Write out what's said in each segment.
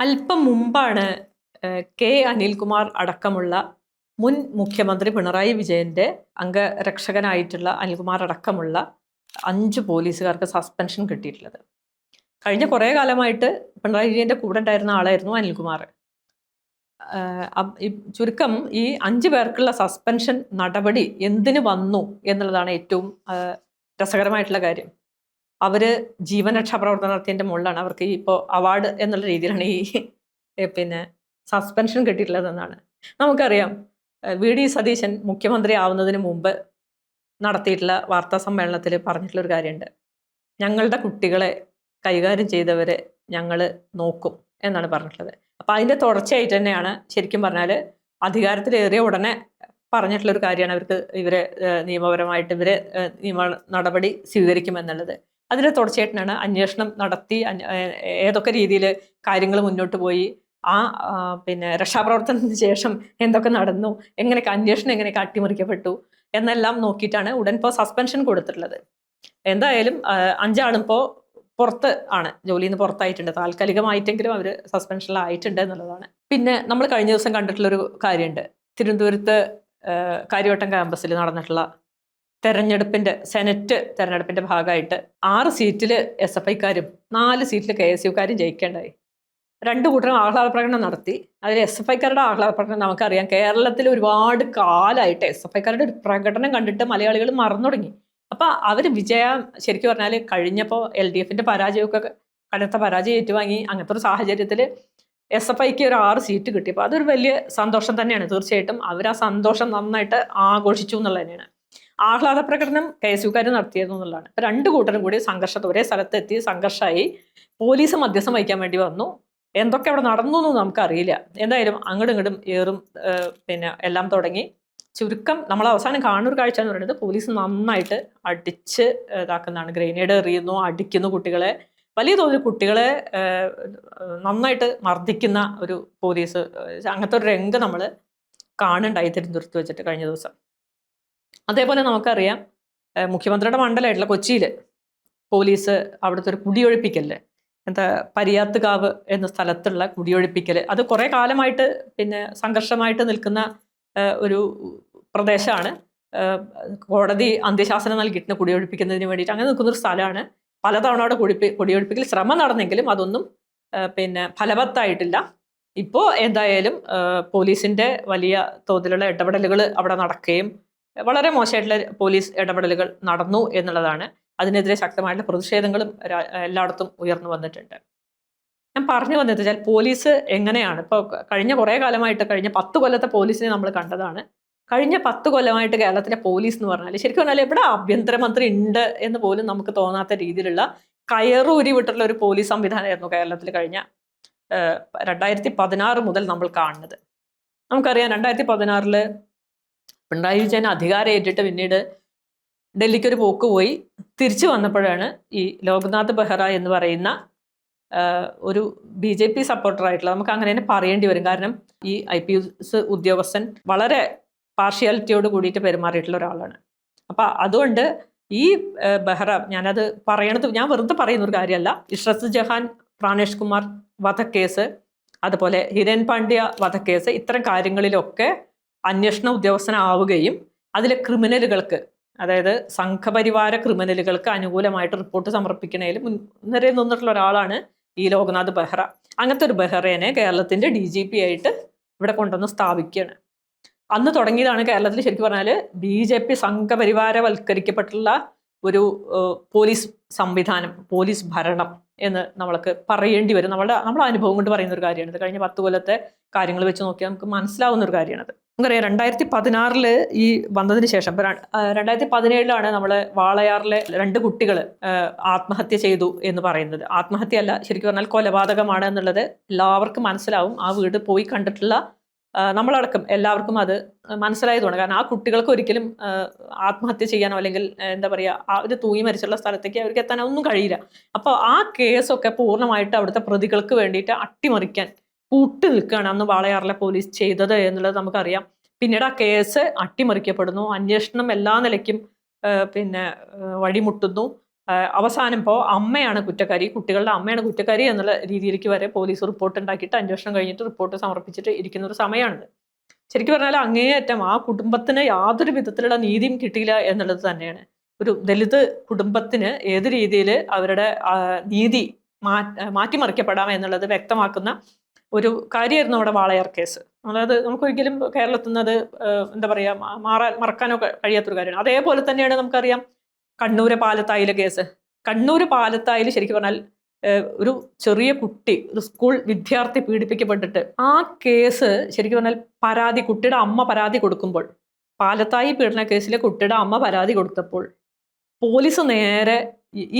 അല്പം മുമ്പാണ് കെ അനിൽകുമാർ അടക്കമുള്ള മുൻ മുഖ്യമന്ത്രി പിണറായി വിജയന്റെ അംഗരക്ഷകനായിട്ടുള്ള അനിൽകുമാർ അടക്കമുള്ള 5 പോലീസുകാർക്ക് സസ്പെൻഷൻ കിട്ടിയിട്ടുള്ളത്. കഴിഞ്ഞ കുറേ കാലമായിട്ട് പിണറായി വിജയന്റെ കൂടെ ഉണ്ടായിരുന്ന ആളായിരുന്നു അനിൽകുമാർ. ചുരുക്കം ഈ 5 പേർക്കുള്ള സസ്പെൻഷൻ നടപടി എന്തിനു വന്നു എന്നുള്ളതാണ് ഏറ്റവും രസകരമായിട്ടുള്ള കാര്യം. അവര് ജീവൻ രക്ഷാ പ്രവർത്തനം നടത്തിയതിന്റെ മുകളിലാണ് അവർക്ക് ഇപ്പോൾ അവാർഡ് എന്നുള്ള രീതിയിലാണ് ഈ പിന്നെ സസ്പെൻഷൻ കിട്ടിയിട്ടുള്ളതെന്നാണ്. നമുക്കറിയാം വി ഡി സതീശൻ മുഖ്യമന്ത്രി ആവുന്നതിന് മുമ്പ് നടത്തിയിട്ടുള്ള വാർത്താ സമ്മേളനത്തിൽ പറഞ്ഞിട്ടുള്ളൊരു കാര്യമുണ്ട്. ഞങ്ങളുടെ കുട്ടികളെ കൈകാര്യം ചെയ്തവരെ ഞങ്ങൾ നോക്കും എന്നാണ് പറഞ്ഞിട്ടുള്ളത്. അപ്പം അതിൻ്റെ തുടർച്ചയായിട്ട് തന്നെയാണ് ശരിക്കും പറഞ്ഞാൽ അധികാരത്തിലേറിയ ഉടനെ പറഞ്ഞിട്ടുള്ളൊരു കാര്യമാണ് ഇവരെ നിയമപരമായിട്ട് നിയമ നടപടി സ്വീകരിക്കുമെന്നുള്ളത്. അതിൻ്റെ തുടർച്ചയായിട്ടാണ് അന്വേഷണം നടത്തി ഏതൊക്കെ രീതിയിൽ കാര്യങ്ങൾ മുന്നോട്ട് പോയി, രക്ഷാപ്രവർത്തനത്തിന് ശേഷം എന്തൊക്കെ നടന്നു, അന്വേഷണം എങ്ങനെയൊക്കെ അട്ടിമറിക്കപ്പെട്ടു എന്നെല്ലാം നോക്കിയിട്ടാണ് ഉടൻ ഇപ്പോൾ സസ്പെൻഷൻ കൊടുത്തിട്ടുള്ളത്. എന്തായാലും 5 ആളിപ്പോൾ പുറത്ത് ആണ്, ജോലിയിൽ നിന്ന് പുറത്തായിട്ടുണ്ട്. താൽക്കാലികമായിട്ടെങ്കിലും അവർ സസ്പെൻഷനിലായിട്ടുണ്ട് എന്നുള്ളതാണ്. പിന്നെ നമ്മൾ കഴിഞ്ഞ ദിവസം കണ്ടിട്ടുള്ളൊരു കാര്യമുണ്ട്. തിരുവനന്തപുരത്ത് കാര്യവട്ടം ക്യാമ്പസിൽ നടന്നിട്ടുള്ള സെനറ്റ് തെരഞ്ഞെടുപ്പിന്റെ ഭാഗമായിട്ട് 6 സീറ്റിൽ SFIക്കാരും 4 സീറ്റിൽ KSUക്കാരും ജയിക്കേണ്ടായി. 2 കൂട്ടരും ആഹ്ലാദ പ്രകടനം നടത്തി. അതിൽ SFIക്കാരുടെ ആഹ്ലാദ പ്രകടനം നമുക്കറിയാം, കേരളത്തിൽ ഒരുപാട് കാലമായിട്ട് SFIക്കാരുടെ ഒരു പ്രകടനം കണ്ടിട്ട് മലയാളികൾ മറന്നു തുടങ്ങി. അപ്പൊ അവർ ശരിക്കും പറഞ്ഞാൽ കഴിഞ്ഞപ്പോൾ LDFന്റെ പരാജയമൊക്കെ കടുത്ത പരാജയം ഏറ്റുവാങ്ങി. അങ്ങനത്തെ ഒരു സാഹചര്യത്തിൽ SFIക്ക് ഒരു 6 സീറ്റ് കിട്ടിയപ്പോൾ അതൊരു വലിയ സന്തോഷം തന്നെയാണ്. തീർച്ചയായിട്ടും അവർ ആ സന്തോഷം നന്നായിട്ട് ആഘോഷിച്ചു എന്നുള്ളത് തന്നെയാണ്. ആഹ്ലാദ പ്രകടനം KSUക്കാർ നടത്തിയിരുന്നു എന്നുള്ളതാണ്. ഇപ്പൊ 2 കൂട്ടരും കൂടി ഒരേ സ്ഥലത്തെത്തി സംഘർഷമായി. പോലീസ് മധ്യസ്ഥം വഹിക്കാൻ വേണ്ടി വന്നു. എന്തൊക്കെ അവിടെ നടന്നു എന്ന് നമുക്കറിയില്ല. എന്തായാലും അങ്ങോട്ടും ഇങ്ങോട്ടും ഏറും എല്ലാം തുടങ്ങി. ചുരുക്കം നമ്മൾ അവസാനം കാണുന്ന ഒരു കാഴ്ച എന്ന് പറയുന്നത് പോലീസ് നന്നായിട്ട് അടിച്ച് ഇതാക്കുന്നതാണ്. ഗ്രനേഡ് എറിയുന്നു, അടിക്കുന്നു കുട്ടികളെ, വലിയ തോതിൽ കുട്ടികളെ നന്നായിട്ട് മർദ്ദിക്കുന്ന ഒരു പോലീസ്. അങ്ങനത്തെ ഒരു രംഗം നമ്മൾ കാണുന്നുണ്ടായി തിരുവനന്തപുരത്ത് വെച്ചിട്ട് കഴിഞ്ഞ ദിവസം. അതേപോലെ നമുക്കറിയാം മുഖ്യമന്ത്രിയുടെ മണ്ഡലമായിട്ടുള്ള കൊച്ചിയിൽ പോലീസ് അവിടുത്തെ ഒരു കുടിയൊഴിപ്പിക്കല്ലേ, പരിയാത്തുകാവ് എന്ന സ്ഥലത്തുള്ള കുടിയൊഴിപ്പിക്കൽ, അത് കുറേ കാലമായിട്ട് സംഘർഷമായിട്ട് നിൽക്കുന്ന ഒരു പ്രദേശമാണ്. കോടതി അന്ത്യശാസനം നൽകിയിട്ടുണ്ട് കുടിയൊഴിപ്പിക്കുന്നതിന് വേണ്ടിയിട്ട്. അങ്ങനെ നിൽക്കുന്നൊരു സ്ഥലമാണ്. പലതവണ അവിടെ കുടിയൊഴിപ്പിക്കൽ ശ്രമം നടന്നെങ്കിലും അതൊന്നും ഫലവത്തായിട്ടില്ല. ഇപ്പോൾ എന്തായാലും പോലീസിന്റെ വലിയ തോതിലുള്ള ഇടപെടലുകൾ അവിടെ നടക്കുകയും വളരെ മോശമായിട്ടുള്ള പോലീസ് ഇടപെടലുകൾ നടന്നു എന്നുള്ളതാണ്. അതിനെതിരെ ശക്തമായിട്ടുള്ള പ്രതിഷേധങ്ങളും എല്ലായിടത്തും ഉയർന്നു വന്നിട്ടുണ്ട്. ഞാൻ പറഞ്ഞു വന്നത് വെച്ചാൽ പോലീസ് എങ്ങനെയാണ് ഇപ്പോൾ കഴിഞ്ഞ കുറേ കാലമായിട്ട്, കഴിഞ്ഞ 10 കൊല്ലത്തെ പോലീസിനെ നമ്മൾ കണ്ടതാണ്. കഴിഞ്ഞ 10 കൊല്ലമായിട്ട് കേരളത്തിലെ പോലീസ് എന്ന് പറഞ്ഞാൽ ശരിക്കും പറഞ്ഞാൽ എവിടെ ആഭ്യന്തരമന്ത്രി ഉണ്ട് എന്ന് പോലും നമുക്ക് തോന്നാത്ത രീതിയിലുള്ള കയറൂരി വിട്ടുള്ള ഒരു പോലീസ് സംവിധാനമായിരുന്നു കേരളത്തിൽ കഴിഞ്ഞ 2016 മുതൽ നമ്മൾ കാണുന്നത്. നമുക്കറിയാം 2016 പിണറായി വിജയൻ അധികാരം ഏറ്റിട്ട് പിന്നീട് ഡൽഹിക്ക് ഒരു പോക്ക് പോയി തിരിച്ചു വന്നപ്പോഴാണ് ഈ ലോക്നാഥ് ബെഹ്റ എന്ന് പറയുന്ന ഒരു BJP സപ്പോർട്ടറായിട്ടുള്ള, നമുക്ക് അങ്ങനെ തന്നെ പറയേണ്ടി വരും, കാരണം ഈ IPS ഉദ്യോഗസ്ഥൻ വളരെ പാർഷ്യാലിറ്റിയോട് കൂടിയിട്ട് പെരുമാറിയിട്ടുള്ള ഒരാളാണ്. അപ്പം അതുകൊണ്ട് ഈ ബെഹ്റ, ഞാനത് പറയണത് ഞാൻ വെറുതെ പറയുന്ന ഒരു കാര്യമല്ല. ഇഷ്റത്ത് ജഹാൻ, പ്രാണേഷ് കുമാർ വധക്കേസ്, അതുപോലെ ഹിരൺ പാണ്ഡ്യ വധക്കേസ്, ഇത്തരം കാര്യങ്ങളിലൊക്കെ അന്വേഷണ ഉദ്യോഗസ്ഥനാവുകയും അതിലെ ക്രിമിനലുകൾക്ക്, അതായത് സംഘപരിവാര ക്രിമിനലുകൾക്ക് അനുകൂലമായിട്ട് റിപ്പോർട്ട് സമർപ്പിക്കുന്നതിൽ മുൻനിരയിൽ നിന്നിട്ടുള്ള ഒരാളാണ് ഈ ലോക്നാഥ് ബെഹ്റ. അങ്ങനത്തെ ഒരു ബെഹ്റയെ കേരളത്തിന്റെ DGP ആയിട്ട് ഇവിടെ കൊണ്ടുവന്ന് സ്ഥാപിക്കുകയാണ്. അന്ന് തുടങ്ങിയതാണ് കേരളത്തിൽ ശരിക്കും പറഞ്ഞാൽ BJP സംഘപരിവാരവൽക്കരിക്കപ്പെട്ടുള്ള ഒരു പോലീസ് സംവിധാനം, പോലീസ് ഭരണം എന്ന് നമ്മൾക്ക് പറയേണ്ടി വരും. നമ്മുടെ അനുഭവം കൊണ്ട് പറയുന്ന ഒരു കാര്യമാണ്. കഴിഞ്ഞ 10 കൊല്ലത്തെ കാര്യങ്ങൾ വെച്ച് നോക്കിയാൽ നമുക്ക് മനസ്സിലാവുന്ന ഒരു കാര്യമാണത്. നമുക്കറിയാം 2016 ഈ വന്നതിന് ശേഷം 2017 നമ്മൾ വാളയാറിലെ 2 കുട്ടികൾ ആത്മഹത്യ ചെയ്തു എന്ന് പറയുന്നത്. ആത്മഹത്യയല്ല, ശരിക്കും പറഞ്ഞാൽ കൊലപാതകമാണ് എന്നുള്ളത് എല്ലാവർക്കും മനസ്സിലാവും. ആ വീട് പോയി കണ്ടിട്ടുള്ള നമ്മളടക്കം എല്ലാവർക്കും അത് മനസ്സിലായതുകൊണ്ട്. കാരണം ആ കുട്ടികൾക്ക് ഒരിക്കലും ആത്മഹത്യ ചെയ്യാനോ അല്ലെങ്കിൽ ആ ഒരു തൂങ്ങി മരിച്ചുള്ള സ്ഥലത്തേക്ക് അവർക്ക് എത്താനോ ഒന്നും കഴിയില്ല. അപ്പോൾ ആ കേസൊക്കെ പൂർണ്ണമായിട്ട് അവിടുത്തെ പ്രതികൾക്ക് വേണ്ടിയിട്ട് അട്ടിമറിക്കാൻ കൂട്ടു നിൽക്കുകയാണ് അന്ന് വാളയാറിലെ പോലീസ് ചെയ്തത് എന്നുള്ളത് നമുക്കറിയാം. പിന്നീട് ആ കേസ് അട്ടിമറിക്കപ്പെടുന്നു. അന്വേഷണം എല്ലാ നിലയ്ക്കും വഴിമുട്ടുന്നു. അവസാനം ഇപ്പോൾ അമ്മയാണ് കുറ്റക്കാരി, കുട്ടികളുടെ അമ്മയാണ് കുറ്റക്കാരി എന്നുള്ള രീതിയിലേക്ക് വരെ പോലീസ് റിപ്പോർട്ട് ഉണ്ടാക്കിയിട്ട് അന്വേഷണം കഴിഞ്ഞിട്ട് റിപ്പോർട്ട് സമർപ്പിച്ചിട്ട് ഇരിക്കുന്ന ഒരു സമയമാണിത്. ശരിക്കും പറഞ്ഞാൽ അങ്ങേയറ്റം ആ കുടുംബത്തിന് യാതൊരു വിധത്തിലുള്ള നീതിയും കിട്ടിയില്ല എന്നുള്ളത് തന്നെയാണ്. ഒരു ദലിത് കുടുംബത്തിന് ഏത് രീതിയിൽ അവരുടെ നീതി മാറ്റിമറിക്കപ്പെടാം എന്നുള്ളത് വ്യക്തമാക്കുന്ന ഒരു കാര്യമായിരുന്നു അവിടെ വാളയാർ കേസ്. അതായത് നമുക്കൊരിക്കലും കേരളത്തിൽ നിന്ന് അത് എന്താ പറയുക മറക്കാനോ കഴിയാത്തൊരു കാര്യമാണ്. അതേപോലെ തന്നെയാണ് നമുക്കറിയാം കണ്ണൂര് പാലത്തായിലെ കേസ്. കണ്ണൂര് പാലത്തായിൽ ശരിക്കും പറഞ്ഞാൽ ഒരു ചെറിയ കുട്ടി, ഒരു സ്കൂൾ വിദ്യാർത്ഥി പീഡിപ്പിക്കപ്പെട്ടിട്ട് ആ കേസ് ശരിക്കും പറഞ്ഞാൽ കുട്ടിയുടെ അമ്മ പരാതി കൊടുക്കുമ്പോൾ, പാലത്തായി പീഡന കേസിലെ കുട്ടിയുടെ അമ്മ പരാതി കൊടുത്തപ്പോൾ പോലീസ് നേരെ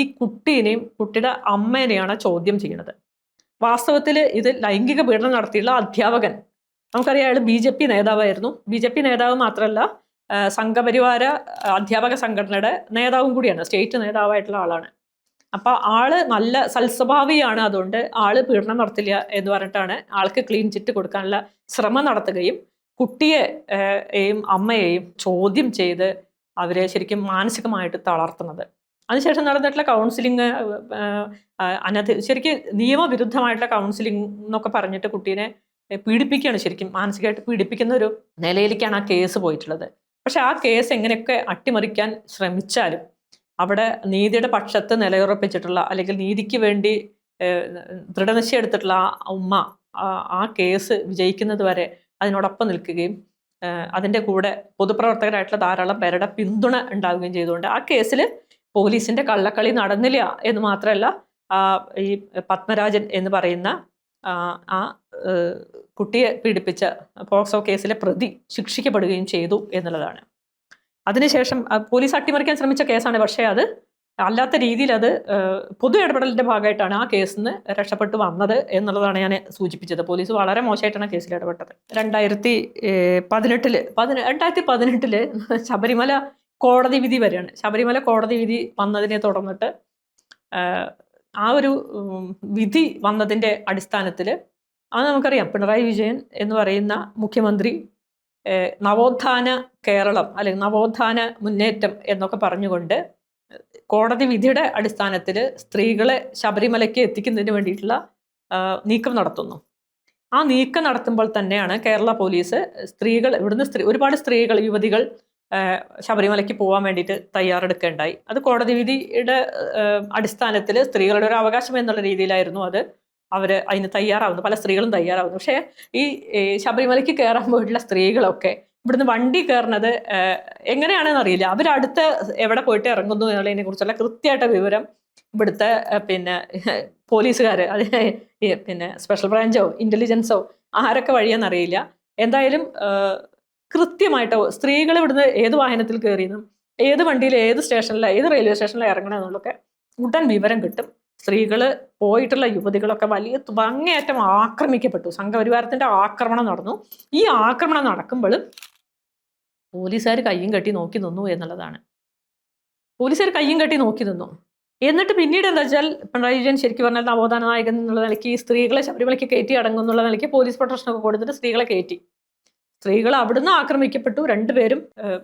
ഈ കുട്ടീനെയും കുട്ടിയുടെ അമ്മേനെയാണ് ചോദ്യം ചെയ്യുന്നത്. വാസ്തവത്തിൽ ഇത് ലൈംഗിക പീഡനം നടത്തിയുള്ള അധ്യാപകൻ, നമുക്കറിയാം അയാൾ BJP നേതാവായിരുന്നു. BJP നേതാവ് മാത്രമല്ല, സംഘപരിവാര അധ്യാപക സംഘടനയുടെ നേതാവും കൂടിയാണ്, സ്റ്റേറ്റ് നേതാവായിട്ടുള്ള ആളാണ്. അപ്പൊ ആള് നല്ല സൽസ്വഭാവിയാണ്. അതുകൊണ്ട് ആള് പീഡനം നടത്തില്ല എന്ന് പറഞ്ഞിട്ടാണ് ആൾക്ക് ക്ലീൻ ചിറ്റ് കൊടുക്കാനുള്ള ശ്രമം നടത്തുകയും കുട്ടിയെയും അമ്മയെയും ചോദ്യം ചെയ്ത് അവരെ ശരിക്കും മാനസികമായിട്ട് തളർത്തുന്നത്. അതിനുശേഷം നടന്നിട്ടുള്ള കൗൺസിലിംഗ് ശരിക്കും നിയമവിരുദ്ധമായിട്ടുള്ള കൗൺസിലിംഗ് എന്നൊക്കെ പറഞ്ഞിട്ട് കുട്ടീനെ പീഡിപ്പിക്കുകയാണ്, ശരിക്കും മാനസികമായിട്ട് പീഡിപ്പിക്കുന്ന ഒരു നിലയിലേക്കാണ് ആ കേസ് പോയിട്ടുള്ളത്. പക്ഷെ ആ കേസ് എങ്ങനെയൊക്കെ അട്ടിമറിക്കാൻ ശ്രമിച്ചാലും അവിടെ നീതിയുടെ പക്ഷത്ത് നിലയുറപ്പിച്ചിട്ടുള്ള, അല്ലെങ്കിൽ നീതിക്ക് വേണ്ടി ദൃഢനിശ്ചയം എടുത്തിട്ടുള്ള ആ ഉമ്മ ആ കേസ് വിജയിക്കുന്നത് വരെ അതിനോടൊപ്പം നിൽക്കുകയും അതിൻ്റെ കൂടെ പൊതുപ്രവർത്തകരായിട്ടുള്ള ധാരാളം പേരുടെ പിന്തുണ ഉണ്ടാവുകയും ചെയ്തുകൊണ്ട് ആ കേസിൽ പോലീസിന്റെ കള്ളക്കളി നടന്നില്ല എന്ന് മാത്രമല്ല, ഈ പത്മരാജൻ എന്ന് പറയുന്ന ആ കുട്ടിയെ പീഡിപ്പിച്ച പോക്സോ കേസിലെ പ്രതി ശിക്ഷിക്കപ്പെടുകയും ചെയ്തു എന്നുള്ളതാണ്. അതിനുശേഷം പോലീസ് അട്ടിമറിക്കാൻ ശ്രമിച്ച കേസാണ്. പക്ഷേ അത് അല്ലാത്ത രീതിയിൽ അത് പൊതു ഇടപെടലിന്റെ ഭാഗമായിട്ടാണ് ആ കേസിൽ നിന്ന് രക്ഷപ്പെട്ടു വന്നത് എന്നുള്ളതാണ് ഞാൻ സൂചിപ്പിച്ചത്. പോലീസ് വളരെ മോശമായിട്ടാണ് കേസിൽ ഇടപെട്ടത്. 2018 ശബരിമല കോടതി വിധി വരെയാണ്. ശബരിമല കോടതി വിധി വന്നതിനെ തുടർന്നിട്ട് ആ ഒരു വിധി വന്നതിൻ്റെ അടിസ്ഥാനത്തിൽ അത് നമുക്കറിയാം, പിണറായി വിജയൻ എന്ന് പറയുന്ന മുഖ്യമന്ത്രി നവോത്ഥാന കേരളം അല്ലെങ്കിൽ നവോത്ഥാന മുന്നേറ്റം എന്നൊക്കെ പറഞ്ഞുകൊണ്ട് കോടതി വിധിയുടെ അടിസ്ഥാനത്തിൽ സ്ത്രീകളെ ശബരിമലയ്ക്ക് എത്തിക്കുന്നതിന് വേണ്ടിയിട്ടുള്ള നീക്കം നടത്തുന്നു. ആ നീക്കം നടത്തുമ്പോൾ തന്നെയാണ് കേരള പോലീസ് ഇവിടുന്ന് ഒരുപാട് സ്ത്രീകൾ, യുവതികൾ ശബരിമലയ്ക്ക് പോകാൻ വേണ്ടിയിട്ട് തയ്യാറെടുക്കേണ്ടായി. അത് കോടതി വിധിയുടെ അടിസ്ഥാനത്തിൽ സ്ത്രീകളുടെ ഒരു അവകാശം എന്നുള്ള രീതിയിലായിരുന്നു അത് അതിന് തയ്യാറാവുന്നു, പല സ്ത്രീകളും തയ്യാറാവുന്നു. പക്ഷേ ഈ ശബരിമലയ്ക്ക് കയറാൻ പോയിട്ടുള്ള സ്ത്രീകളൊക്കെ ഇവിടുന്ന് വണ്ടി കയറുന്നത് എങ്ങനെയാണെന്ന് അറിയില്ല. അവരടുത്ത് എവിടെ പോയിട്ട് ഇറങ്ങുന്നു എന്നുള്ളതിനെ കുറിച്ചുള്ള കൃത്യമായിട്ട് വിവരം ഇവിടുത്തെ പോലീസുകാർ, അതിന് സ്പെഷ്യൽ ബ്രാഞ്ചോ ഇന്റലിജൻസോ ആരൊക്കെ വഴിയെന്നറിയില്ല. എന്തായാലും കൃത്യമായിട്ട് സ്ത്രീകൾ ഇവിടുന്ന് ഏത് വാഹനത്തിൽ കയറിയെന്നും ഏത് വണ്ടിയിൽ ഏത് സ്റ്റേഷനിലാണ് ഏത് റെയിൽവേ സ്റ്റേഷനിലാണ് ഇറങ്ങണമെന്നുള്ളതൊക്കെ ഉടൻ വിവരം കിട്ടും. സ്ത്രീകൾ പോയിട്ടുള്ള യുവതികളൊക്കെ വലിയ അങ്ങേയറ്റം ആക്രമിക്കപ്പെട്ടു. സംഘപരിവാരത്തിന്റെ ആക്രമണം നടന്നു. ഈ ആക്രമണം നടക്കുമ്പോഴും പോലീസുകാർ കയ്യും കെട്ടി നോക്കി നിന്നു എന്നുള്ളതാണ്. പോലീസുകാർ കയ്യും കെട്ടി നോക്കി നിന്നു. എന്നിട്ട് പിന്നീട് എന്താ വെച്ചാൽ പിണറായി വിജയൻ ശരിക്കും പറഞ്ഞാൽ നവോത്ഥാന നായകൻ എന്നുള്ള നിലയ്ക്ക് ഈ സ്ത്രീകളെ ശബരിമലയ്ക്ക് കയറ്റി അടങ്ങും എന്നുള്ള നിലയ്ക്ക് പോലീസ് പ്രൊട്ടക്ഷനൊക്കെ കൊടുത്തിട്ട് സ്ത്രീകളെ കയറ്റി. സ്ത്രീകൾ അവിടുന്ന് ആക്രമിക്കപ്പെട്ടു. രണ്ടുപേരും,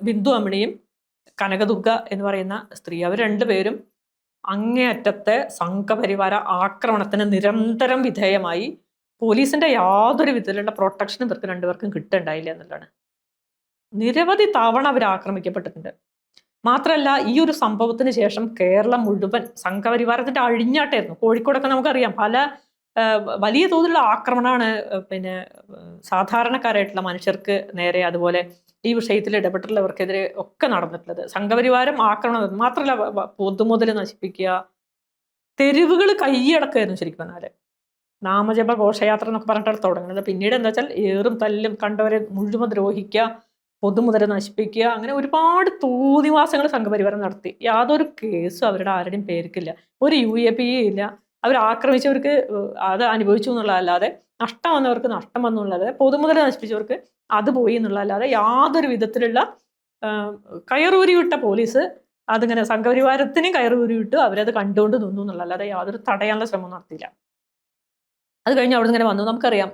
ബിന്ദു അമ്മിണിയും കനകദുർഗ എന്ന് പറയുന്ന സ്ത്രീ, അവർ രണ്ടുപേരും അങ്ങേയറ്റത്തെ സംഘപരിവാര ആക്രമണത്തിന് നിരന്തരം വിധേയമായി. പോലീസിന്റെ യാതൊരു വിധത്തിലുള്ള പ്രൊട്ടക്ഷനും ഇവർക്ക് രണ്ടുപേർക്കും കിട്ടുന്നുണ്ടായില്ല എന്നുള്ളതാണ്. നിരവധി തവണ അവർ ആക്രമിക്കപ്പെട്ടിട്ടുണ്ട്. മാത്രമല്ല, ഈ ഒരു സംഭവത്തിന് ശേഷം കേരളം മുഴുവൻ സംഘപരിവാരത്തിന്റെ അഴിഞ്ഞാട്ടായിരുന്നു. കോഴിക്കോടൊക്കെ നമുക്കറിയാം വലിയ തോതിലുള്ള ആക്രമണമാണ് സാധാരണക്കാരായിട്ടുള്ള മനുഷ്യർക്ക് നേരെ, അതുപോലെ ഈ വിഷയത്തിൽ ഇടപെട്ടുള്ളവർക്കെതിരെ ഒക്കെ നടന്നിട്ടുള്ളത്. സംഘപരിവാരം ആക്രമണം മാത്രമല്ല, പൊതുമുതൽ നശിപ്പിക്കുക, തെരുവുകൾ കൈയടക്കായിരുന്നു ശരിക്കും പറഞ്ഞാൽ. നാമജപ ഘോഷയാത്ര എന്നൊക്കെ പറഞ്ഞിട്ടാണ് തുടങ്ങുന്നത്. പിന്നീട് എന്താ വെച്ചാൽ ഏറും തല്ലും കണ്ടവരെ മുഴുവൻ ദ്രോഹിക്കുക, പൊതുമുതൽ നശിപ്പിക്കുക, അങ്ങനെ ഒരുപാട് തോന്നിവാസങ്ങൾ സംഘപരിവാരം നടത്തി. യാതൊരു കേസും അവരുടെ ആരുടെയും പേർക്കില്ല, ഒരു UAP ഇല്ല. അവർ ആക്രമിച്ചവർക്ക് അത് അനുഭവിച്ചു എന്നുള്ളതല്ലാതെ, നഷ്ടം വന്നവർക്ക് നഷ്ടം വന്നുള്ളത്, പൊതുമുതൽ നശിപ്പിച്ചവർക്ക് അത് പോയി എന്നുള്ളതല്ലാതെ യാതൊരു വിധത്തിലുള്ള കയറൂരി വിട്ട പോലീസ് അതിങ്ങനെ സംഘപരിവാരത്തിനും കയറൂരി വിട്ടു അവരത് കണ്ടുകൊണ്ട് നിന്നു എന്നുള്ളതല്ലാതെ യാതൊരു തടയാനുള്ള ശ്രമം നടത്തിയില്ല. അത് കഴിഞ്ഞ് അവിടെ ഇങ്ങനെ വന്നു. നമുക്കറിയാം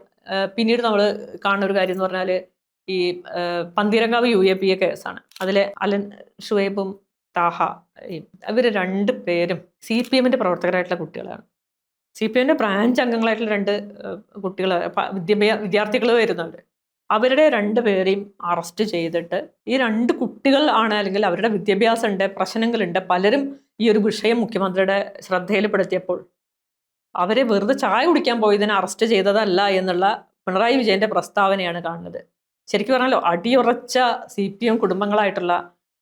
പിന്നീട് നമ്മൾ കാണുന്ന ഒരു കാര്യം എന്ന് പറഞ്ഞാൽ ഈ പന്തീരങ്കാവ് UAP കേസാണ്. അതിലെ അലൻ ഷുഹൈബും താഹ, ഇവർ രണ്ട് പേരും CPM-ന്റെ പ്രവർത്തകരായിട്ടുള്ള കുട്ടികളാണ്. CPM-ന്റെ ബ്രാഞ്ച് അംഗങ്ങളായിട്ടുള്ള രണ്ട് കുട്ടികൾ, വിദ്യാർത്ഥികൾ വരുന്നവർ. അവരുടെ രണ്ടുപേരെയും അറസ്റ്റ് ചെയ്തിട്ട്, ഈ രണ്ട് കുട്ടികൾ ആണ്, അല്ലെങ്കിൽ അവരുടെ വിദ്യാഭ്യാസമുണ്ട്, പ്രശ്നങ്ങളുണ്ട്, പലരും ഈ ഒരു വിഷയം മുഖ്യമന്ത്രിയുടെ ശ്രദ്ധയിൽപ്പെടുത്തിയപ്പോൾ അവരെ വെറുതെ ചായ കുടിക്കാൻ പോയതിനെ അറസ്റ്റ് ചെയ്തതല്ല എന്നുള്ള പിണറായി വിജയന്റെ പ്രസ്താവനയാണ് കാണുന്നത്. ശരിക്കും പറഞ്ഞാലോ, അടിയുറച്ച CPM കുടുംബങ്ങളായിട്ടുള്ള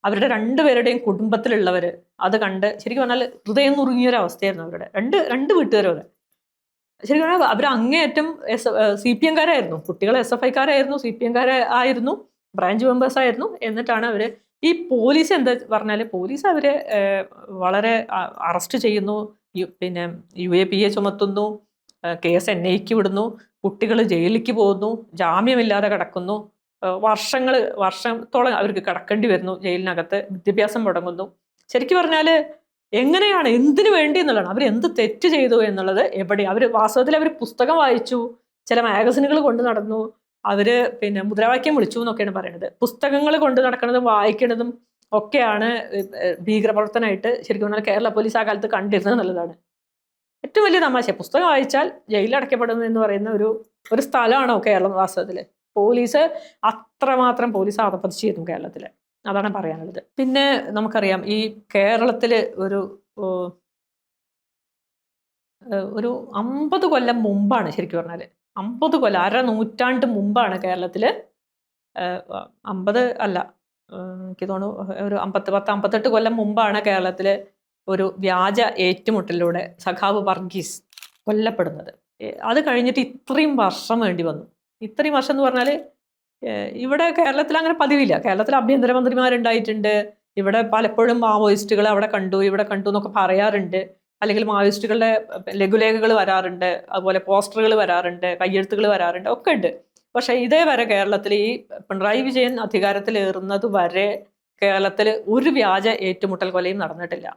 അവരുടെ രണ്ടുപേരുടെയും കുടുംബത്തിലുള്ളവർ അത് കണ്ട് ശരിക്കും പറഞ്ഞാൽ ഹൃദയം നുറുങ്ങിയൊരു അവസ്ഥയായിരുന്നു അവരുടെ രണ്ട് വീട്ടുകാരും. ശരിക്കും പറഞ്ഞാൽ അവർ അങ്ങേയറ്റം CPM-കാരായിരുന്നു, കുട്ടികൾ SFI-കാരായിരുന്നു, CPM-കാരെ ആയിരുന്നു, ബ്രാഞ്ച് മെമ്പേഴ്സ് ആയിരുന്നു. എന്നിട്ടാണ് അവർ ഈ പോലീസ് എന്താ പറഞ്ഞാൽ, പോലീസ് അവരെ വളരെ അറസ്റ്റ് ചെയ്യുന്നു, പിന്നെ UAPA ചുമത്തുന്നു, കേസ് NIക്ക് വിടുന്നു, കുട്ടികൾ ജയിലിലേക്ക് പോകുന്നു, ജാമ്യമില്ലാതെ കിടക്കുന്നു, വർഷത്തോളം അവർക്ക് കിടക്കേണ്ടി വരുന്നു ജയിലിനകത്ത്, വിദ്യാഭ്യാസം മുടങ്ങുന്നു. ശരിക്കും പറഞ്ഞാൽ എങ്ങനെയാണ്, എന്തിനു വേണ്ടി എന്നുള്ളതാണ്, അവർ എന്ത് തെറ്റ് ചെയ്തു എന്നുള്ളത് എവിടെ. അവർ വാസ്തവത്തിൽ അവർ പുസ്തകം വായിച്ചു, ചില മാഗസിനുകൾ കൊണ്ട് നടന്നു, അവർ പിന്നെ മുദ്രാവാക്യം വിളിച്ചു എന്നൊക്കെയാണ് പറയുന്നത്. പുസ്തകങ്ങൾ കൊണ്ട് നടക്കുന്നതും വായിക്കുന്നതും ഒക്കെയാണ് ഭീകരപ്രവർത്തനമായിട്ട് ശരിക്കും പറഞ്ഞാൽ കേരള പോലീസ് ആ കാലത്ത് കണ്ടിരുന്നത് എന്നുള്ളതാണ് ഏറ്റവും വലിയ തമാശ. പുസ്തകം വായിച്ചാൽ ജയിലിലടയ്ക്കപ്പെടുന്നു എന്ന് പറയുന്ന ഒരു സ്ഥലമാണോ കേരളം വാസ്തവത്തിൽ? പോലീസ് അത്രമാത്രം പോലീസ് ആധിപത്യം കേരളത്തിൽ, അതാണ് പറയാനുള്ളത്. പിന്നെ നമുക്കറിയാം, ഈ കേരളത്തിൽ ഒരു 50 കൊല്ലം മുമ്പാണ്, ശരിക്കും പറഞ്ഞാൽ 50 കൊല്ലം, അര നൂറ്റാണ്ട് മുമ്പാണ് കേരളത്തിൽ, 50 അല്ല, എനിക്ക് തോന്നുന്നു ഒരു 58 കൊല്ലം മുമ്പാണ് കേരളത്തിൽ ഒരു വ്യാജ ഏറ്റുമുട്ടലിലൂടെ സഖാവ് വർഗീസ് കൊല്ലപ്പെടുന്നത്. അത് കഴിഞ്ഞിട്ട് ഇത്രയും വർഷം വേണ്ടി വന്നു. ഇത്രയും വർഷം എന്ന് പറഞ്ഞാൽ ഇവിടെ കേരളത്തിൽ അങ്ങനെ പതിവില്ല. കേരളത്തിൽ ആഭ്യന്തരമന്ത്രിമാരുണ്ടായിട്ടുണ്ട്, ഇവിടെ പലപ്പോഴും മാവോയിസ്റ്റുകൾ അവിടെ കണ്ടു ഇവിടെ കണ്ടു എന്നൊക്കെ പറയാറുണ്ട്, അല്ലെങ്കിൽ മാവോയിസ്റ്റുകളുടെ ലഘുലേഖകൾ വരാറുണ്ട്, അതുപോലെ പോസ്റ്ററുകൾ വരാറുണ്ട്, കയ്യെഴുത്തുകൾ വരാറുണ്ട്, ഒക്കെ ഉണ്ട്. പക്ഷേ ഇതേവരെ കേരളത്തിൽ ഈ പിണറായി വിജയൻ അധികാരത്തിലേറുന്നത് വരെ കേരളത്തിൽ ഒരു വ്യാജ ഏറ്റുമുട്ടൽ കൊലയും നടന്നിട്ടില്ല.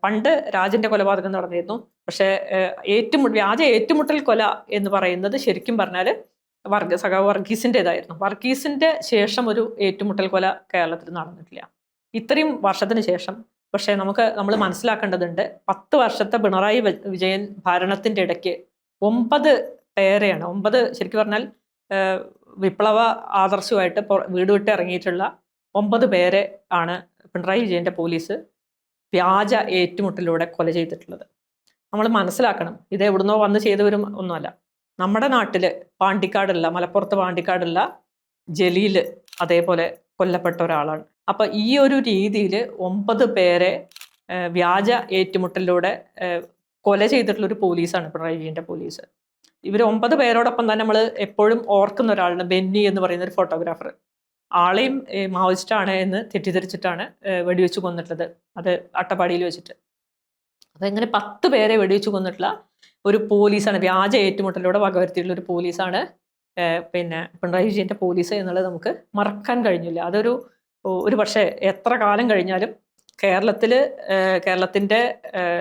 പണ്ട് രാജന്റെ കൊലപാതകം നടന്നിരുന്നു, പക്ഷേ വ്യാജ ഏറ്റുമുട്ടൽ കൊല എന്ന് പറയുന്നത് ശരിക്കും പറഞ്ഞാൽ സഖാവ് വർഗീസിൻ്റെതായിരുന്നു. വർഗീസിന്റെ ശേഷം ഒരു ഏറ്റുമുട്ടൽ കൊല കേരളത്തിൽ നടന്നിട്ടില്ല ഇത്രയും വർഷത്തിന് ശേഷം. പക്ഷേ നമ്മൾ മനസ്സിലാക്കേണ്ടതുണ്ട്, 10 വർഷത്തെ പിണറായി വിജയൻ ഭരണത്തിന്റെ ഇടയ്ക്ക് 9 പേരെയാണ്, 9 ശരിക്കും പറഞ്ഞാൽ വിപ്ലവ ആദർശമായിട്ട് വീട് വിട്ട് ഇറങ്ങിയിട്ടുള്ള 9 പേരെ ആണ് പിണറായി വിജയന്റെ പോലീസ് വ്യാജ ഏറ്റുമുട്ടലിലൂടെ കൊല ചെയ്തിട്ടുള്ളത്. നമ്മൾ മനസ്സിലാക്കണം, ഇത് എവിടുന്നോ വന്ന് ചെയ്തവരും ഒന്നുമല്ല. നമ്മുടെ നാട്ടില് പാണ്ടിക്കാടുള്ള, മലപ്പുറത്ത് പാണ്ടിക്കാടുള്ള ജലീൽ അതേപോലെ കൊല്ലപ്പെട്ട ഒരാളാണ്. അപ്പൊ ഈ ഒരു രീതിയിൽ 9 പേരെ വ്യാജ ഏറ്റുമുട്ടലിലൂടെ കൊല ചെയ്തിട്ടുള്ള ഒരു പോലീസാണ് പിണറായി വിജയന്റെ പോലീസ്. ഇവർ 9 പേരോടൊപ്പം തന്നെ നമ്മൾ എപ്പോഴും ഓർക്കുന്ന ഒരാളാണ് ബെന്നി എന്ന് പറയുന്ന ഒരു ഫോട്ടോഗ്രാഫർ. ആളെയും മാവോയിസ്റ്റാണ് എന്ന് തെറ്റിദ്ധരിച്ചിട്ടാണ് വെടിവെച്ച് കൊന്നിട്ടുള്ളത്, അത് അട്ടപ്പാടിയിൽ വെച്ചിട്ട്. അതെങ്ങനെ 10 പേരെ വെടിവെച്ച് കൊന്നിട്ടുള്ള ഒരു പോലീസാണ്, വ്യാജ ഏറ്റുമുട്ടലിലൂടെ വകവരുത്തിയിട്ടുള്ള ഒരു പോലീസാണ് പിന്നെ പിണറായി വിജയന്റെ പോലീസ് എന്നുള്ളത് നമുക്ക് മറക്കാൻ കഴിഞ്ഞില്ല. ഒരു പക്ഷേ എത്ര കാലം കഴിഞ്ഞാലും കേരളത്തിന്റെ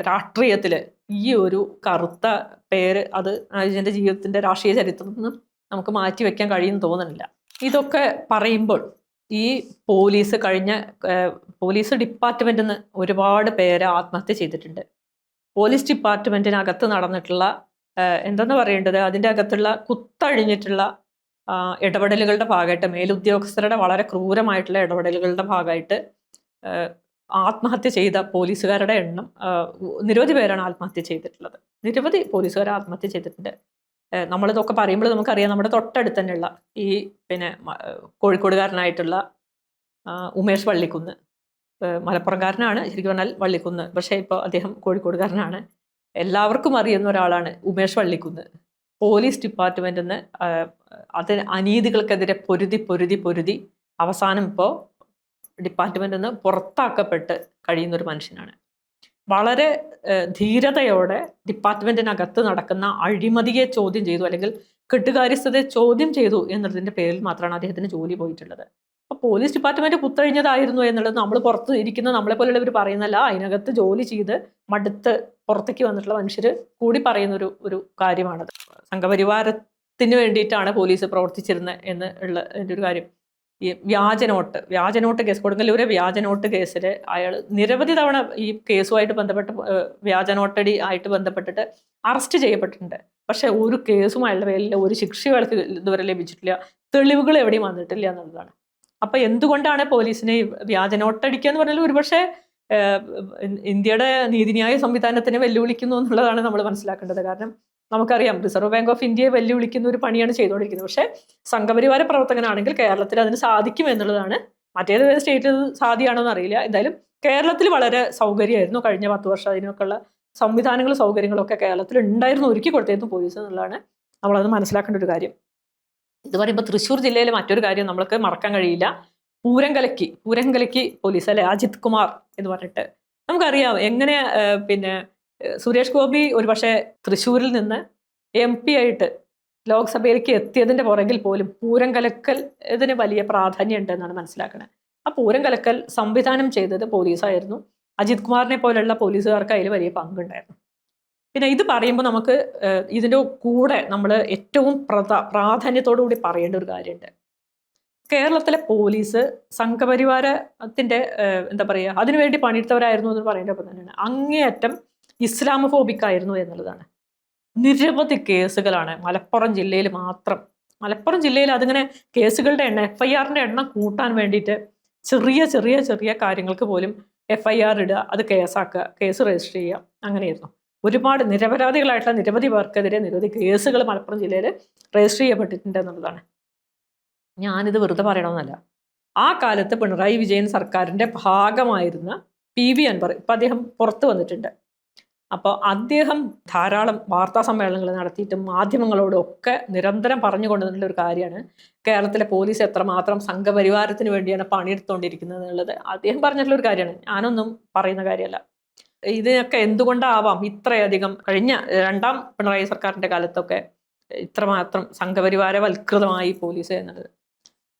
രാഷ്ട്രീയത്തിൽ ഈ ഒരു കറുത്ത പേര് അത് വിജയന്റെ ജീവിതത്തിന്റെ രാഷ്ട്രീയ ചരിത്രത്തിൽ നിന്നും നമുക്ക് മാറ്റി വെക്കാൻ കഴിയുമെന്ന് തോന്നുന്നില്ല. ഇതൊക്കെ പറയുമ്പോൾ ഈ പോലീസ് ഡിപ്പാർട്ട്മെന്റിൽ നിന്ന് ഒരുപാട് പേര് ആത്മഹത്യ ചെയ്തിട്ടുണ്ട്. പോലീസ് ഡിപ്പാർട്ട്മെന്റിനകത്ത് നടന്നിട്ടുള്ള എന്തെന്ന് പറയേണ്ടത്, അതിൻ്റെ അകത്തുള്ള കുത്തഴിഞ്ഞിട്ടുള്ള ഇടപെടലുകളുടെ ഭാഗമായിട്ട്, മേലുദ്യോഗസ്ഥരുടെ വളരെ ക്രൂരമായിട്ടുള്ള ഇടപെടലുകളുടെ ഭാഗമായിട്ട് ആത്മഹത്യ ചെയ്ത പോലീസുകാരുടെ എണ്ണം നിരവധി പേരാണ് ആത്മഹത്യ ചെയ്തിട്ടുള്ളത്. നിരവധി പോലീസുകാർ ആത്മഹത്യ ചെയ്തിട്ടുണ്ട്. നമ്മളിതൊക്കെ പറയുമ്പോൾ നമുക്കറിയാം, നമ്മുടെ തൊട്ടടുത്ത് തന്നെയുള്ള ഈ പിന്നെ കോഴിക്കോടുകാരനായിട്ടുള്ള ഉമേഷ് വള്ളിക്കുന്ന്, മലപ്പുറംകാരനാണ് ശരിക്കും പറഞ്ഞാൽ വള്ളിക്കുന്ന്, പക്ഷേ ഇപ്പോൾ അദ്ദേഹം കോഴിക്കോടുകാരനാണ്. എല്ലാവർക്കും അറിയുന്ന ഒരാളാണ് ഉമേഷ് വള്ളിക്കുന്ന്. പോലീസ് ഡിപ്പാർട്ട്മെന്റിൽ നിന്ന് അനീതികൾക്കെതിരെ പൊരുതി അവസാനം ഇപ്പോൾ ഡിപ്പാർട്ട്മെന്റിൽ നിന്ന് പുറത്താക്കപ്പെട്ട് കഴിയുന്ന ഒരു മനുഷ്യനാണ്. വളരെ ധീരതയോടെ ഡിപ്പാർട്ട്മെന്റിനകത്ത് നടക്കുന്ന അഴിമതിയെ ചോദ്യം ചെയ്തു, അല്ലെങ്കിൽ കെട്ടുകാര്യസ്ഥതയെ ചോദ്യം ചെയ്തു എന്നുള്ളതിന്റെ പേരിൽ മാത്രമാണ് അദ്ദേഹത്തിന് ജോലി പോയിട്ടുള്ളത്. അപ്പോൾ പോലീസ് ഡിപ്പാർട്ട്മെന്റ് കുത്തഴിഞ്ഞതായിരുന്നു എന്നുള്ളത് നമ്മൾ പുറത്ത് ഇരിക്കുന്ന നമ്മളെ പോലുള്ളവർ പറയുന്നല്ല, അതിനകത്ത് ജോലി ചെയ്ത് മടുത്ത് പുറത്തേക്ക് വന്നിട്ടുള്ള മനുഷ്യർ കൂടി പറയുന്ന ഒരു കാര്യമാണത്. സംഘപരിവാരത്തിന് വേണ്ടിയിട്ടാണ് പോലീസ് പ്രവർത്തിച്ചിരുന്നത് എന്നുള്ള ഒരു കാര്യം. ഈ വ്യാജനോട്ട് കേസ്, കൊടുങ്ങല്ലൂരെ വ്യാജനോട്ട് കേസിൽ അയാൾ നിരവധി തവണ ഈ കേസുമായിട്ട് ബന്ധപ്പെട്ട് വ്യാജനോട്ടടി ആയിട്ട് ബന്ധപ്പെട്ടിട്ട് അറസ്റ്റ് ചെയ്യപ്പെട്ടിട്ടുണ്ട്. പക്ഷെ ഒരു കേസും അയാളുടെ പേരിൽ ഒരു ശിക്ഷയും അയാൾക്ക് ഇതുവരെ ലഭിച്ചിട്ടില്ല, തെളിവുകൾ എവിടെയും വന്നിട്ടില്ല എന്നുള്ളതാണ്. അപ്പൊ എന്തുകൊണ്ടാണ് പോലീസിനെ വ്യാജനോട്ടടിക്കുക എന്ന് പറഞ്ഞാൽ ഒരുപക്ഷെ ഇന്ത്യയുടെ നീതിന്യായ സംവിധാനത്തിനെ വെല്ലുവിളിക്കുന്നു എന്നുള്ളതാണ് നമ്മൾ മനസ്സിലാക്കേണ്ടത്. കാരണം നമുക്കറിയാം റിസർവ് ബാങ്ക് ഓഫ് ഇന്ത്യയെ വെല്ലുവിളിക്കുന്ന ഒരു പണിയാണ് ചെയ്തുകൊണ്ടിരിക്കുന്നത്. പക്ഷേ സംഘപരിവാര പ്രവർത്തകനാണെങ്കിൽ കേരളത്തിൽ അതിന് സാധിക്കും എന്നുള്ളതാണ്. മറ്റേത് സ്റ്റേറ്റിൽ സാധ്യമാണോ എന്ന് അറിയില്ല. എന്തായാലും കേരളത്തിൽ വളരെ സൗകര്യമായിരുന്നു കഴിഞ്ഞ 10 വർഷം. അതിനൊക്കെയുള്ള സംവിധാനങ്ങളും സൗകര്യങ്ങളും ഒക്കെ കേരളത്തിൽ ഉണ്ടായിരുന്നു, ഒരുക്കി കൊടുത്തിരുന്നു പോലീസ് എന്നുള്ളതാണ് നമ്മളത് മനസ്സിലാക്കേണ്ട ഒരു കാര്യം. ഇത് പറയുമ്പോൾ തൃശ്ശൂർ ജില്ലയിലെ മറ്റൊരു കാര്യം നമ്മൾക്ക് മറക്കാൻ കഴിയില്ല. പൂരം കലക്കി പോലീസ്, അല്ലെ, അജിത് കുമാർ എന്ന് പറഞ്ഞിട്ട് നമുക്കറിയാം എങ്ങനെ സുരേഷ് ഗോപി ഒരുപക്ഷെ തൃശ്ശൂരിൽ നിന്ന് MP ആയിട്ട് ലോക്സഭയിലേക്ക് എത്തിയതിൻ്റെ പുറകിൽ പോലും പൂരം കലക്കൽ ഇതിന് വലിയ പ്രാധാന്യം ഉണ്ട് എന്നാണ് മനസ്സിലാക്കുന്നത്. ആ പൂരം കലക്കൽ സംവിധാനം ചെയ്തത് പോലീസായിരുന്നു. അജിത് കുമാറിനെ പോലുള്ള പോലീസുകാർക്ക് അതിൽ വലിയ പങ്കുണ്ടായിരുന്നു. പിന്നെ ഇത് പറയുമ്പോൾ നമുക്ക് ഇതിൻ്റെ കൂടെ നമ്മൾ ഏറ്റവും പ്രാധാന്യത്തോടു കൂടി പറയേണ്ട ഒരു കാര്യമുണ്ട്. കേരളത്തിലെ പോലീസ് സംഘപരിവാരത്തിൻ്റെ എന്താ പറയുക, അതിനുവേണ്ടി പണിയെടുത്തവരായിരുന്നു എന്ന് പറയേണ്ടപ്പോൾ തന്നെയാണ് അങ്ങേയറ്റം ഇസ്ലാമോഫോബിക് ആയിരുന്നു എന്നുള്ളതാണ്. നിരവധി കേസുകളാണ് മലപ്പുറം ജില്ലയിൽ മാത്രം. മലപ്പുറം ജില്ലയിൽ അതിങ്ങനെ കേസുകളുടെ എണ്ണം, FIRന്റെ എണ്ണം കൂട്ടാൻ വേണ്ടിയിട്ട് ചെറിയ കാര്യങ്ങൾക്ക് പോലും FIR ഇടുക, അത് കേസാക്കുക, കേസ് രജിസ്റ്റർ ചെയ്യുക, അങ്ങനെയായിരുന്നു. ഒരുപാട് നിരപരാധികളായിട്ടുള്ള നിരവധി പേർക്കെതിരെ നിരവധി കേസുകൾ മലപ്പുറം ജില്ലയിൽ രജിസ്റ്റർ ചെയ്യപ്പെട്ടിട്ടുണ്ട് എന്നുള്ളതാണ്. ഞാനിത് വെറുതെ പറയണമെന്നല്ല. ആ കാലത്ത് പിണറായി വിജയൻ സർക്കാരിൻ്റെ ഭാഗമായിരുന്ന PV അൻവർ, ഇപ്പം അദ്ദേഹം പുറത്തു വന്നിട്ടുണ്ട്. അപ്പോൾ അദ്ദേഹം ധാരാളം വാർത്താ സമ്മേളനങ്ങൾ നടത്തിയിട്ടും മാധ്യമങ്ങളോടൊക്കെ നിരന്തരം പറഞ്ഞുകൊണ്ടിട്ടുള്ള ഒരു കാര്യമാണ് കേരളത്തിലെ പോലീസ് എത്രമാത്രം സംഘപരിവാരത്തിന് വേണ്ടിയാണ് പണിയെടുത്തുകൊണ്ടിരിക്കുന്നത് എന്നുള്ളത്. അദ്ദേഹം പറഞ്ഞിട്ടുള്ള ഒരു കാര്യമാണ്, ഞാനൊന്നും പറയുന്ന കാര്യമല്ല. ഇതിനൊക്കെ എന്തുകൊണ്ടാവാം ഇത്രയധികം കഴിഞ്ഞ 2ാം പിണറായി സർക്കാരിൻ്റെ കാലത്തൊക്കെ ഇത്രമാത്രം സംഘപരിവാരവൽകൃതമായി പോലീസ് എന്നുള്ളത്.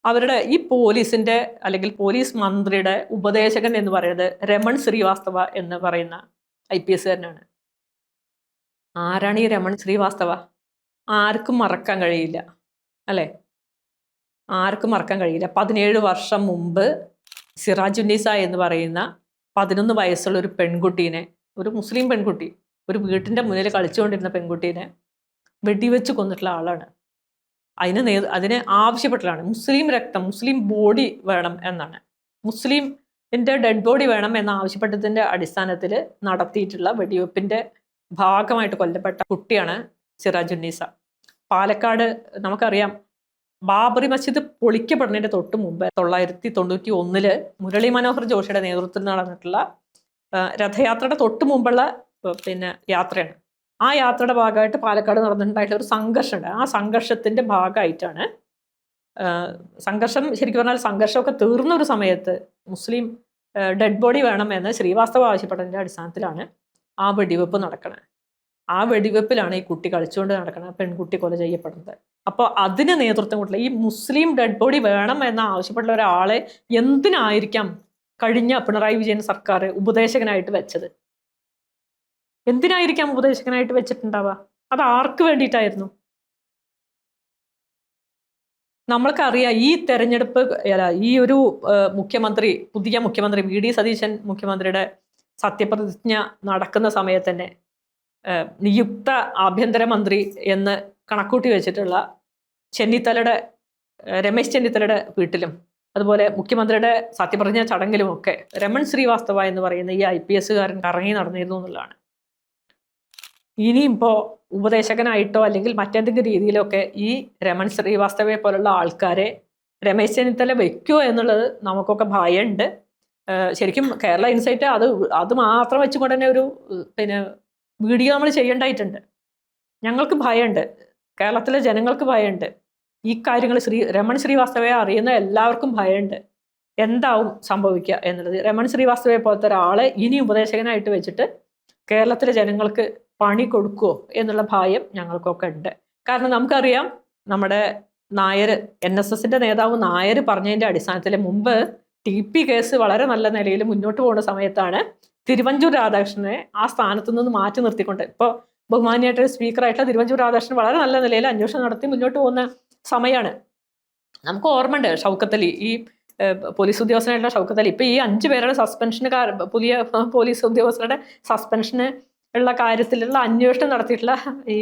അവരുടെ ഈ പോലീസിൻ്റെ അല്ലെങ്കിൽ പോലീസ് മന്ത്രിയുടെ ഉപദേശകൻ എന്ന് പറയുന്നത് രമൺ ശ്രീവാസ്തവ എന്ന് പറയുന്ന IPS കാരനാണ്. ആരാണ് ഈ രമൺ ശ്രീവാസ്തവ? ആർക്കും മറക്കാൻ കഴിയില്ല, അല്ലേ? ആർക്കും മറക്കാൻ കഴിയില്ല. 17 വർഷം മുമ്പ് സിറാജുന്നീസ എന്ന് പറയുന്ന 11 വയസ്സുള്ള ഒരു പെൺകുട്ടീനെ, ഒരു മുസ്ലിം പെൺകുട്ടി, ഒരു വീട്ടിൻ്റെ മുന്നിൽ കളിച്ചുകൊണ്ടിരുന്ന പെൺകുട്ടീനെ വെടിവെച്ച് കൊന്നിട്ടുള്ള ആളാണ്. അതിനെ ആവശ്യപ്പെട്ടിട്ടാണ് മുസ്ലിം രക്തം, മുസ്ലിം ബോഡി വേണം എന്നാണ്, മുസ്ലിമിൻ്റെ ഡെഡ് ബോഡി വേണം എന്ന് ആവശ്യപ്പെട്ടതിൻ്റെ അടിസ്ഥാനത്തിൽ നടത്തിയിട്ടുള്ള വെടിവെപ്പിൻ്റെ ഭാഗമായിട്ട് കൊല്ലപ്പെട്ട കുട്ടിയാണ് സിറാജുന്നീസ. പാലക്കാട് നമുക്കറിയാം ബാബറി മസ്ജിദ് പൊളിക്കപ്പെടുന്നതിൻ്റെ തൊട്ട് മുമ്പ് 1991 മുരളി മനോഹർ ജോഷിയുടെ നേതൃത്വത്തിൽ നടന്നിട്ടുള്ള രഥയാത്രയുടെ തൊട്ട് മുമ്പുള്ള യാത്രയാണ്. ആ യാത്രയുടെ ഭാഗമായിട്ട് പാലക്കാട് നടന്നിട്ടുണ്ടായിട്ടുള്ള ഒരു സംഘർഷമുണ്ട്. ആ സംഘർഷത്തിൻ്റെ ഭാഗമായിട്ടാണ് സംഘർഷം, ശരിക്കും പറഞ്ഞാൽ സംഘർഷമൊക്കെ തീർന്നൊരു സമയത്ത് മുസ്ലിം ഡെഡ് ബോഡി വേണമെന്ന് ശ്രീവാസ്തവ ആവശ്യപ്പെട്ടതിൻ്റെ അടിസ്ഥാനത്തിലാണ് ആ വെടിവെപ്പ് നടക്കുന്നത്. ആ വെടിവെപ്പിലാണ് ഈ കുട്ടി കളിച്ചുകൊണ്ട് നടക്കുന്നത്, പെൺകുട്ടി കൊല ചെയ്യപ്പെടുന്നത്. അപ്പോൾ അതിന് നേതൃത്വം കൊടുത്തില്ല. ഈ മുസ്ലിം ഡെഡ് ബോഡി വേണം എന്ന് ആവശ്യപ്പെട്ട ഒരാളെ എന്തിനായിരിക്കാം കഴിഞ്ഞ പിണറായി വിജയൻ സർക്കാർ ഉപദേശകനായിട്ട് വെച്ചത്? എന്തിനായിരിക്കാം ഉപദേശകനായിട്ട് വെച്ചിട്ടുണ്ടാവുക? അത് ആർക്ക് വേണ്ടിയിട്ടായിരുന്നു? നമ്മൾക്കറിയാം ഈ തെരഞ്ഞെടുപ്പ്, ഈ ഒരു പുതിയ മുഖ്യമന്ത്രി VD സതീശൻ മുഖ്യമന്ത്രിയുടെ സത്യപ്രതിജ്ഞ നടക്കുന്ന സമയത്ത് തന്നെ നിയുക്ത ആഭ്യന്തരമന്ത്രി എന്ന് കണക്കൂട്ടി വെച്ചിട്ടുള്ള രമേശ് ചെന്നിത്തലയുടെ വീട്ടിലും അതുപോലെ മുഖ്യമന്ത്രിയുടെ സത്യപ്രതിജ്ഞ ചടങ്ങിലുമൊക്കെ രമൺ ശ്രീവാസ്തവ എന്ന് പറയുന്ന ഈ IPS കാരൻ കറങ്ങി നടന്നിരുന്നു എന്നുള്ളതാണ്. ഇനിയിപ്പോൾ ഉപദേശകനായിട്ടോ അല്ലെങ്കിൽ മറ്റെന്തെങ്കിലും രീതിയിലൊക്കെ ഈ രമൺ ശ്രീവാസ്തവയെ പോലുള്ള ആൾക്കാരെ രമേശ് ചെന്നിത്തല വയ്ക്കുമോ എന്നുള്ളത് നമുക്കൊക്കെ ഭയമുണ്ട്. ശരിക്കും കേരള ഇൻസൈറ്റ് അത് മാത്രം വെച്ചുകൊണ്ട് തന്നെ ഒരു വീഡിയോ നമ്മൾ ചെയ്യേണ്ടതായിട്ടുണ്ട്. ഞങ്ങൾക്ക് ഭയമുണ്ട്, കേരളത്തിലെ ജനങ്ങൾക്ക് ഭയമുണ്ട്. ഈ കാര്യങ്ങൾ രമൺ ശ്രീവാസ്തവയെ അറിയുന്ന എല്ലാവർക്കും ഭയമുണ്ട്, എന്താവും സംഭവിക്കുക എന്നുള്ളത്. രമൺ ശ്രീവാസ്തവയെ പോലത്തെ ഒരാളെ ഇനി ഉപദേശകനായിട്ട് വെച്ചിട്ട് കേരളത്തിലെ ജനങ്ങൾക്ക് പണി കൊടുക്കുമോ എന്നുള്ള ഭയം ഞങ്ങൾക്കൊക്കെ ഉണ്ട്. കാരണം നമുക്കറിയാം നമ്മുടെ നായർ, NSSന്റെ നേതാവ് നായർ പറഞ്ഞതിൻ്റെ അടിസ്ഥാനത്തിൽ മുമ്പ് TP കേസ് വളരെ നല്ല നിലയിൽ മുന്നോട്ട് പോകുന്ന സമയത്താണ് തിരുവഞ്ചൂർ രാധാകൃഷ്ണനെ ആ സ്ഥാനത്തു നിന്ന് മാറ്റി നിർത്തിക്കൊണ്ട്, ഇപ്പോൾ ബഹുമാനിയായിട്ട് സ്പീക്കറായിട്ടുള്ള തിരുവഞ്ചൂർ രാധാകൃഷ്ണൻ വളരെ നല്ല നിലയിൽ അന്വേഷണം നടത്തി മുന്നോട്ട് പോകുന്ന സമയമാണ്. നമുക്ക് ഓർമ്മയുണ്ട് ഷൗക്കത്ത് അലി, ഈ പോലീസ് ഉദ്യോഗസ്ഥനായിട്ടുള്ള ഷൗക്കത്ത് അലി, ഇപ്പൊ ഈ 5 പേരുടെ സസ്പെൻഷന് പുതിയ പോലീസ് ഉദ്യോഗസ്ഥരുടെ സസ്പെൻഷന് ഉള്ള കാര്യത്തിലുള്ള അന്വേഷണം നടത്തിയിട്ടുള്ള ഈ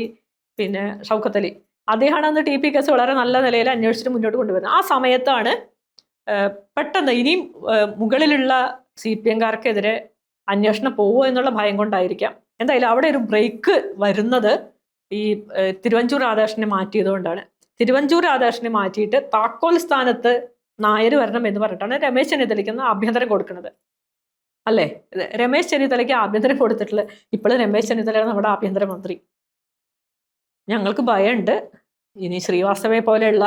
പിന്നെ ഷൗക്കത്ത് അലി, അദ്ദേഹമാണ് അന്ന് TP കേസ് വളരെ നല്ല നിലയിൽ അന്വേഷിച്ചിട്ട് മുന്നോട്ട് കൊണ്ടുവരുന്നത്. ആ സമയത്താണ് പെട്ടെന്ന് ഇനിയും മുകളിലുള്ള CPM-കാർക്കെതിരെ അന്വേഷണം പോവുമോ എന്നുള്ള ഭയം കൊണ്ടായിരിക്കാം, എന്തായാലും അവിടെ ഒരു ബ്രേക്ക് വരുന്നത് ഈ തിരുവഞ്ചൂർ രാധാകൃഷ്ണനെ മാറ്റിയതുകൊണ്ടാണ്. തിരുവഞ്ചൂർ രാധാകൃഷ്ണനെ മാറ്റിയിട്ട് താക്കോൽ സ്ഥാനത്ത് നായർ വരണം എന്ന് പറഞ്ഞിട്ടാണ് രമേശ് ചെന്നിത്തലയ്ക്ക് ആഭ്യന്തരം കൊടുക്കുന്നത്, അല്ലേ? രമേശ് ചെന്നിത്തലയ്ക്ക് ആഭ്യന്തരം കൊടുത്തിട്ടുള്ള ഇപ്പോഴും രമേശ് ചെന്നിത്തലയാണ് നമ്മുടെ ആഭ്യന്തരമന്ത്രി. ഞങ്ങൾക്ക് ഭയമുണ്ട് ഇനി ശ്രീവാസ്തവയെ പോലെയുള്ള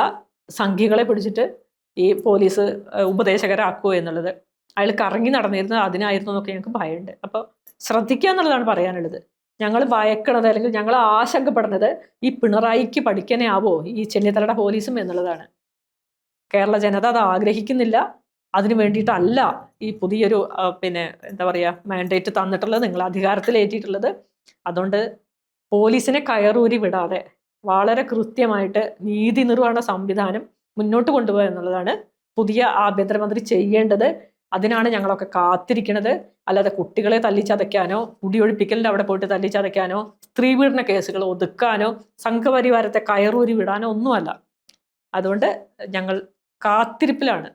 സംഘികളെ പിടിച്ചിട്ട് ഈ പോലീസ് ഉപദേശകരാക്കുമോ എന്നുള്ളത്. അയാൾ കറങ്ങി നടന്നിരുന്നത് അതിനായിരുന്നു എന്നൊക്കെ ഞങ്ങൾക്ക് ഭയമുണ്ട്. അപ്പോൾ ശ്രദ്ധിക്കുക എന്നുള്ളതാണ് പറയാനുള്ളത്. ഞങ്ങൾ ഭയക്കണത് അല്ലെങ്കിൽ ഞങ്ങൾ ആശങ്കപ്പെടുന്നത് ഈ പിണറായിക്ക് പഠിക്കാനേ ആവോ ഈ ചെന്നിത്തലയുടെ പോലീസും എന്നുള്ളതാണ്. കേരള ജനത അത് ആഗ്രഹിക്കുന്നില്ല. അതിനു വേണ്ടിയിട്ടല്ല ഈ പുതിയൊരു പിന്നെ എന്താ പറയുക മാൻഡേറ്റ് തന്നിട്ടുള്ളത്, നിങ്ങൾ അധികാരത്തിലേറ്റിയിട്ടുള്ളത്. അതുകൊണ്ട് പോലീസിനെ കയറൂരി വിടാതെ വളരെ കൃത്യമായിട്ട് നീതി നിർവഹണ സംവിധാനം മുന്നോട്ട് കൊണ്ടുപോകുക എന്നുള്ളതാണ് പുതിയ ആഭ്യന്തരമന്ത്രി ചെയ്യേണ്ടത്. അതിനാണ് ഞങ്ങളൊക്കെ കാത്തിരിക്കുന്നത്. അല്ലാതെ കുട്ടികളെ തല്ലിച്ചതയ്ക്കാനോ കുടിയൊഴിപ്പിക്കലിൻ്റെ അവിടെ പോയിട്ട് തല്ലിച്ചതയ്ക്കാനോ സ്ത്രീപീഡന കേസുകൾ ഒതുക്കാനോ സംഘപരിവാരത്തെ കയറൂരി വിടാനോ ഒന്നുമല്ല. അതുകൊണ്ട് ഞങ്ങൾ കാത്തിരിപ്പിലാണ്.